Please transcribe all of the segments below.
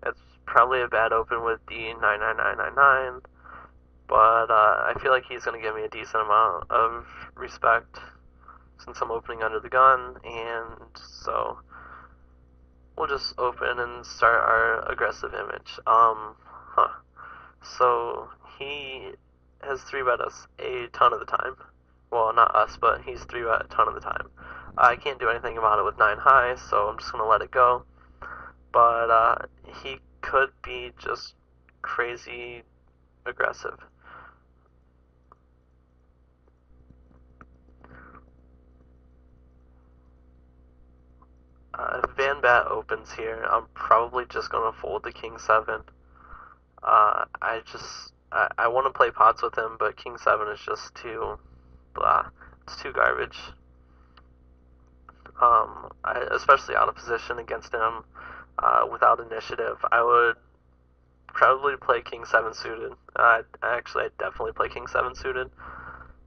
It's probably a bad open with D99999, but I feel like he's going to give me a decent amount of respect since I'm opening under the gun, and so we'll just open and start our aggressive image. So he has 3-bet us a ton of the time. Well, not us, but he's 3-bet a ton of the time. I can't do anything about it with 9 high, so I'm just going to let it go. But he could be just crazy aggressive. If Van Bat opens here, I'm probably just going to fold the King 7. I want to play pots with him, but King 7 is just too blah. It's too garbage. Especially out of position against him without initiative. I would probably play King 7 suited. I'd definitely play King 7 suited.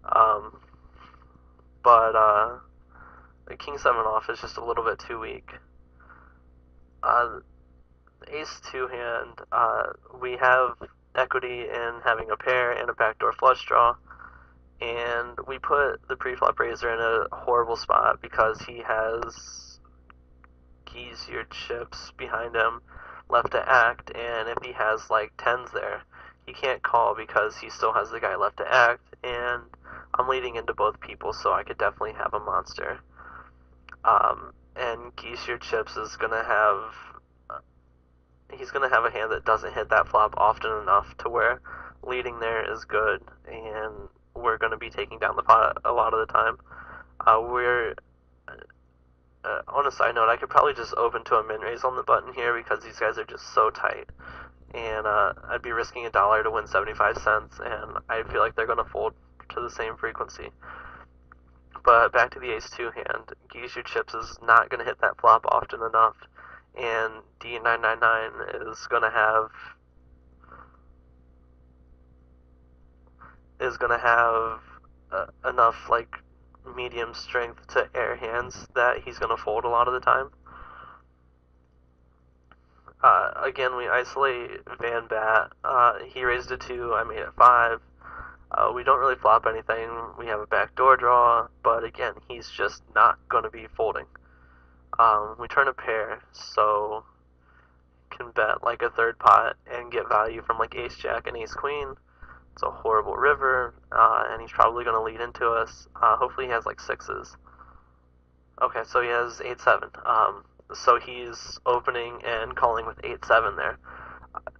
Um, but the King 7 off is just a little bit too weak. Ace 2 hand, we have equity in having a pair and a backdoor flush draw, and we put the preflop raiser in a horrible spot because he has keys your chips behind him left to act, and if he has like tens there, he can't call because he still has the guy left to act, and I'm leading into both people, so I could definitely have a monster. And keys your chips is gonna have he's going to have a hand that doesn't hit that flop often enough to where leading there is good, and we're going to be taking down the pot a lot of the time. On a side note, I could probably just open to a min raise on the button here because these guys are just so tight, and I'd be risking $1 to win 75 cents, and I feel like they're going to fold to the same frequency. But back to the ace 2 hand, Geese Your Chips is not going to hit that flop often enough, and D999 is going to have enough like medium strength to air hands that he's going to fold a lot of the time. Again, we isolate Van Bat. He raised a 2, I made it 5. We don't really flop anything. We have a backdoor draw, but again, he's just not going to be folding. We turn a pair, so can bet like a third pot and get value from like ace jack and ace queen. It's a horrible river, and he's probably going to lead into us. Hopefully he has like 6s. Okay, so he has 8-7. So he's opening and calling with 8-7 there.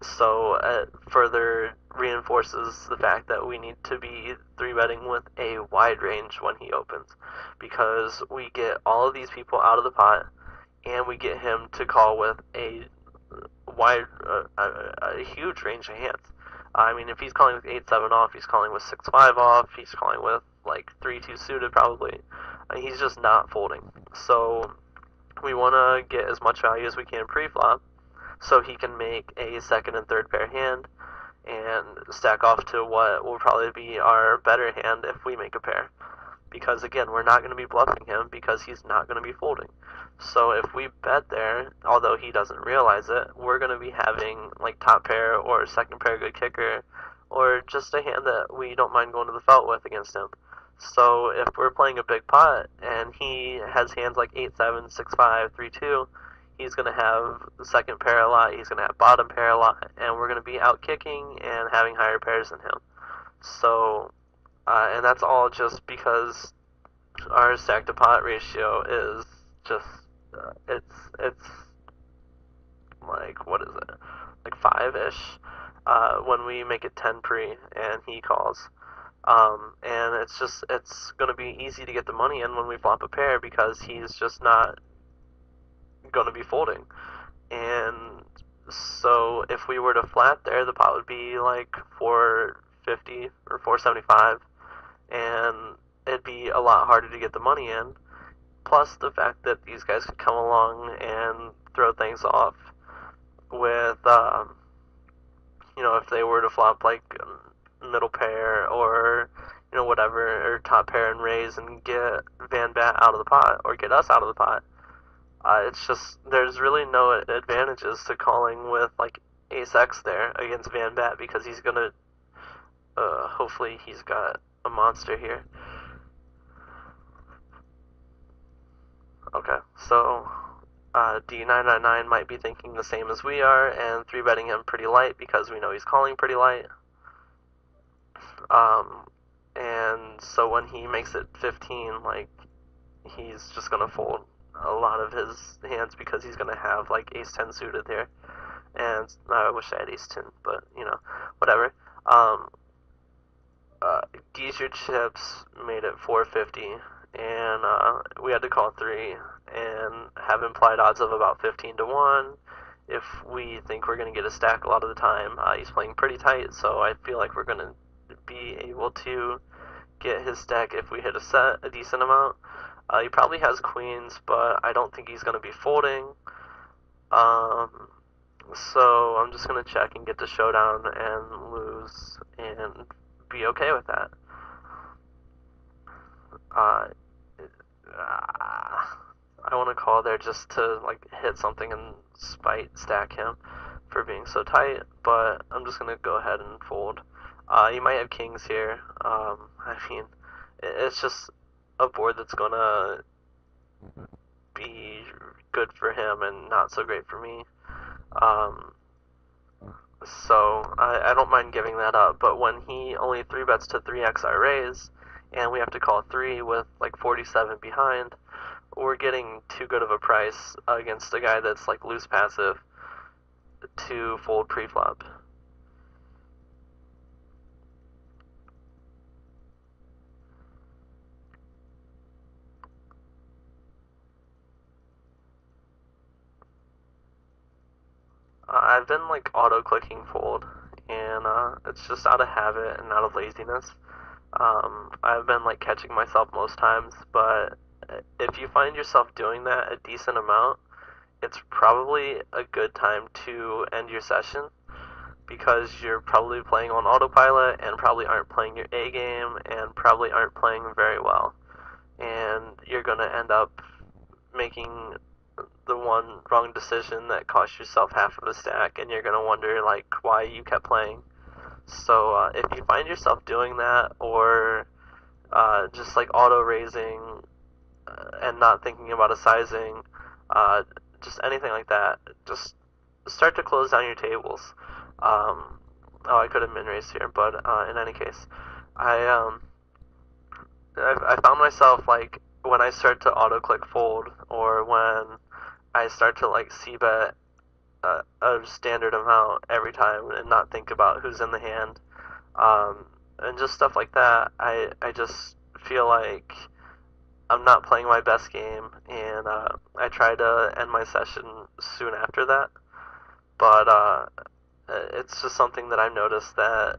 So it further reinforces the fact that we need to be 3-betting with a wide range when he opens, because we get all of these people out of the pot, and we get him to call with a huge range of hands. I mean, if he's calling with 8-7 off, he's calling with 6-5 off, he's calling with like 3-2 suited probably. He's just not folding. So we want to get as much value as we can pre-flop, so he can make a second and third pair hand and stack off to what will probably be our better hand if we make a pair. Because again, we're not going to be bluffing him because he's not going to be folding. So if we bet there, although he doesn't realize it, we're going to be having like top pair or second pair good kicker, or just a hand that we don't mind going to the felt with against him. So if we're playing a big pot and he has hands like 8-7, 6-5, 3-2, he's going to have the second pair a lot, he's going to have bottom pair a lot, and we're going to be out kicking and having higher pairs than him. So, and that's all just because our stack to pot ratio is just, it's like, what is it? Like 5-ish when we make it 10 pre and he calls. And it's going to be easy to get the money in when we flop a pair because he's just not going to be folding. And so if we were to flat there, the pot would be like 450 or 475, and it'd be a lot harder to get the money in. Plus the fact that these guys could come along and throw things off with, if they were to flop like middle pair or whatever, or top pair and raise and get Van Bat out of the pot or get us out of the pot. It's just there's really no advantages to calling with like Ace X there against Van Bat because he's gonna hopefully he's got a monster here. Okay, so D999 might be thinking the same as we are and 3-betting him pretty light because we know he's calling pretty light. Um, and so when he makes it 15, like, he's just gonna fold a lot of his hands because he's gonna have like Ace 10 suited there. And I wish I had Ace 10, but you know, whatever. Um, Geese Your Chips made it 450, and we had to call 3 and have implied odds of about 15 to 1. If we think we're going to get a stack a lot of the time, he's playing pretty tight, so I feel like we're going to be able to get his stack if we hit a decent amount. He probably has queens, but I don't think he's going to be folding. So I'm just going to check and get the showdown and lose and be okay with that. Uh, I want to call there just to like hit something and spite stack him for being so tight, but I'm just gonna go ahead and fold. You might have kings here. I mean, it's just a board that's gonna be good for him and not so great for me. Um, so I don't mind giving that up, but when he only 3-bets to 3x our raise, and we have to call 3 with like 47 behind, we're getting too good of a price against a guy that's like loose passive to fold pre-flop. I've been like auto-clicking fold, and it's just out of habit and out of laziness. I've been like catching myself most times, but if you find yourself doing that a decent amount, it's probably a good time to end your session because you're probably playing on autopilot and probably aren't playing your A game and probably aren't playing very well. And you're going to end up making the one wrong decision that cost yourself half of a stack, and you're going to wonder like why you kept playing. So if you find yourself doing that, or just like auto raising and not thinking about a sizing, just anything like that, just start to close down your tables. Oh, I could have min raised here, but in any case, I um, I found myself like when I start to auto click fold, or when I start to like c bet a standard amount every time and not think about who's in the hand, and just stuff like that. I just feel like I'm not playing my best game, and I try to end my session soon after that. But it's just something that I've noticed that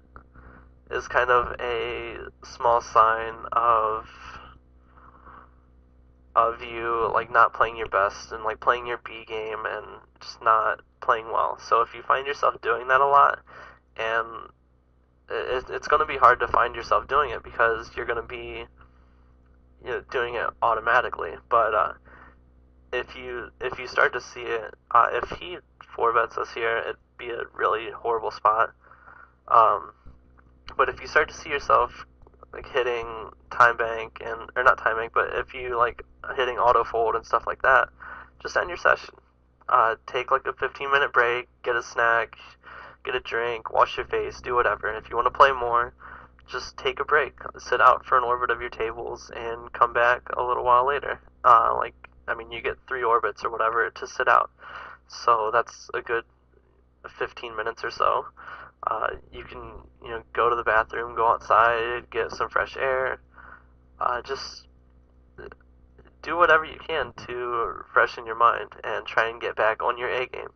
is kind of a small sign of you like not playing your best and like playing your B game and just not playing well. So if you find yourself doing that a lot, and it's going to be hard to find yourself doing it because you're going to be doing it automatically. But if you start to see it, if he 4-bets us here, it'd be a really horrible spot. Um, but if you start to see yourself like hitting time bank and or not time bank, but if you like hitting auto fold and stuff like that, just end your session. Take like a 15-minute break, get a snack, get a drink, wash your face, do whatever. And if you want to play more, just take a break, sit out for an orbit of your tables, and come back a little while later. I mean, you get 3 orbits or whatever to sit out, so that's a good 15 minutes or so. You can, go to the bathroom, go outside, get some fresh air. Just do whatever you can to freshen your mind and try and get back on your A game,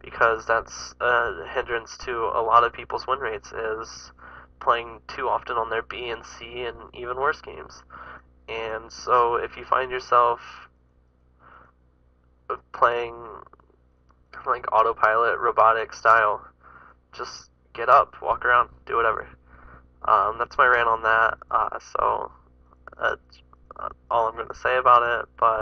because that's a hindrance to a lot of people's win rates is playing too often on their B and C and even worse games. And so if you find yourself playing like autopilot robotic style, just get up, walk around, do whatever. That's my rant on that. So that's all I'm going to say about it. But